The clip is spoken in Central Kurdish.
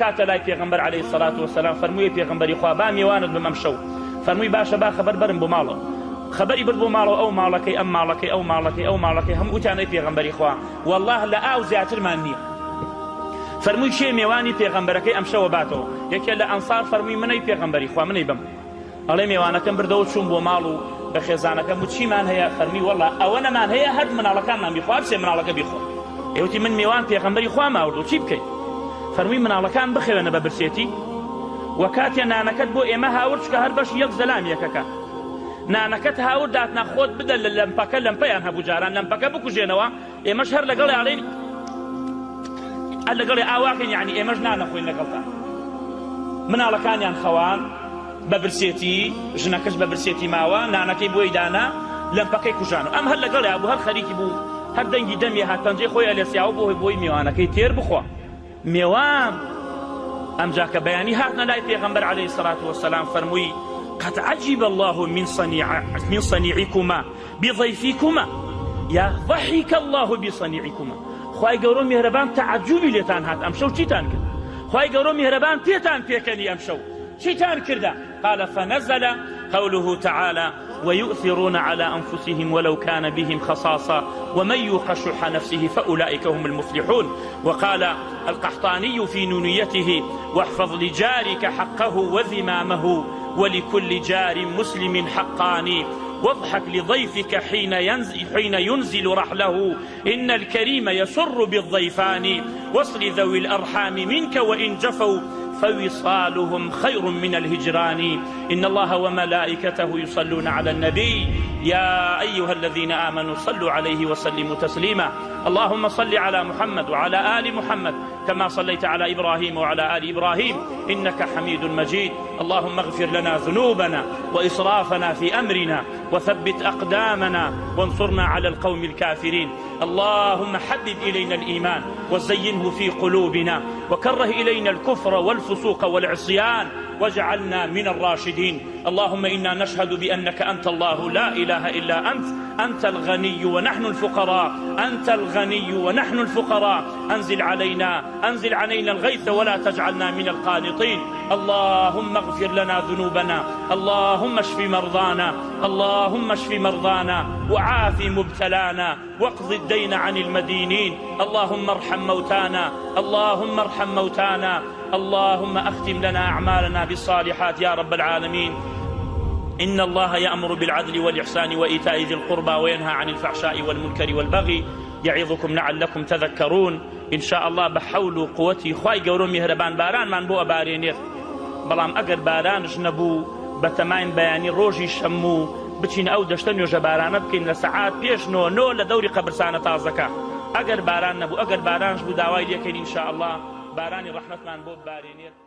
کاتە لای پێغەمبەر عەلەیهی سەڵات وەسەلام فەرمووی پێغەمبەری خوا با میوانت بم ئەم شەو فەرمووی باشە با خەبەر بەرم بۆ ماڵەوە خەبەری برد بۆ ماڵەوە ئەو ماڵەکەی ئەم ماڵەکەی ئەو ماڵەکەی ئەو ماڵەکەی هەموو وتیانەی پێغەمبەری خوا والله لە ئاو زیاترمان نییە فەرمووی شێ میوانی پێغەمبەرەکەی ئەم شەوە باتەوە یەکێ لە ئەنسار فەرمووی منەی پێغەمبەری خوا منەی بم ئەڵێ میوانەکەم بردەوە چوون بۆ ماڵ و بە خێزانەکەم و چیمان هەیە فەرمی والله ئەوە نەمان هەیە هەر مناڵەکانمان بیخوا بچێ مناڵەکە بیخۆ ئێوتی من میوان پێغەمبەری خوا ماوردو چی بکەین فەرمووی مناڵەکان بخێنە بە برسێتی وە کاتێ نانەکەت بۆ ئێمە هاورد چکە هەر بەش یەک زەلام یەکەکە نانەکەت هاورد داتنا خۆت بدە لە لەمپەکە لەمپەیان هەبوو جاران لەمپەکە بکوژێنەوە ئێمەش هەر لەگەڵ ئاڵین لەگەڵی ئاواکەین یعنی ئێمەش نانەخۆین لەگەڵتان مناڵەکانیان خەوان بە برسێتی ژنەکەش بە برسێتی ماوە نانەکەی بۆی دانا لەمپەکەی کوژانەوە ئەم هەر لەگەڵی بوو هەر خەریکی بوو هەر دەنگی دەمی هات پەنجەی خۆی ئەلێسیاوە بۆی میوانەکەی تێر بخوا میوان ئەمجا کە بەیانی هاتنە لای پێغەمبەر عەلەیهی سەڵات وەسەلام فەرمووی قد عجب الله من صنيعكما بضيفكما يا ضحك الله بصنيعكما خوای گەورە میهرەبان تعجبی لێتان هات ئەم شەو چیتان کرد خوای گەورە میهرەبان پێتان پێکەنی ئەم شەو چیتان کردا قال فنزل قوله تعالى ويؤثرون على أنفسهم ولو كان بهم خصاصة ومن يوق شح نفسه فأولئك هم المفلحون وقال القحطاني في نونيته واحفظ لجارك حقه وذمامه ولكل جار مسلم حقان واضحك لضيفك حين ينزل رحله إن الكريم يسر بالضيفان وصل ذوي الأرحام منك وإن جفوا فوصالهم خير من الهجران إن الله وملائكته يصلون على النبي يا أيها الذين آمنوا صلوا عليه وسلموا تسليما اللهم صل على محمد وعلى آل محمد كما صليت على إبراهيم وعلى آل إبراهيم إنك حميد مجيد اللهم اغفر لنا ذنوبنا وإسرافنا في أمرنا وثبت أقدامنا وانصرنا على القوم الكافرين اللهم حبب إلينا الإيمان وزينه في قلوبنا وكره إلينا الكفر والفسوق والعصيان واجعلنا من الراشدين اللهم إنا نشهد بأنك أنت الله لا إله إلا أنت الغني ونحن الفقراء أنت الغني ونحن الفقراء أنزل علينا الغيث ولا تجعلنا من القانطين اللهم اغفر لنا ذنوبنا اللهم اشف مرضانا وعاف مبتلانا واقض الدين عن المدينين اللهم ارحم موتانا اللهم أختم لنا أعمالنا بالصالحات يا رب العالمين إن الله يأمر بالعدل والإحسان وإيتاء ذي القربى وينهى عن الفحشاء والمنكر والبغي يعظكم لعلكم تذكرون إن شاء الله بحول وقوتي خواي گەورە میهرەبان باران من بۆ ئەبارێنێت بەڵام ئەگەر بارانش نەبوو بەتەماین بەیانی ڕۆژی شەموو بچین ئەو دەشتە نوێژە بارانە بکەین لە سەعات پێش نۆ لە دەوری قەبرستانە تازەکە ئەگەر باران نەبوو ئەگەر بارانش بوو داوای لێکەین إن شاء الله بارانی ڕەحمەتمان بۆ بارێنێت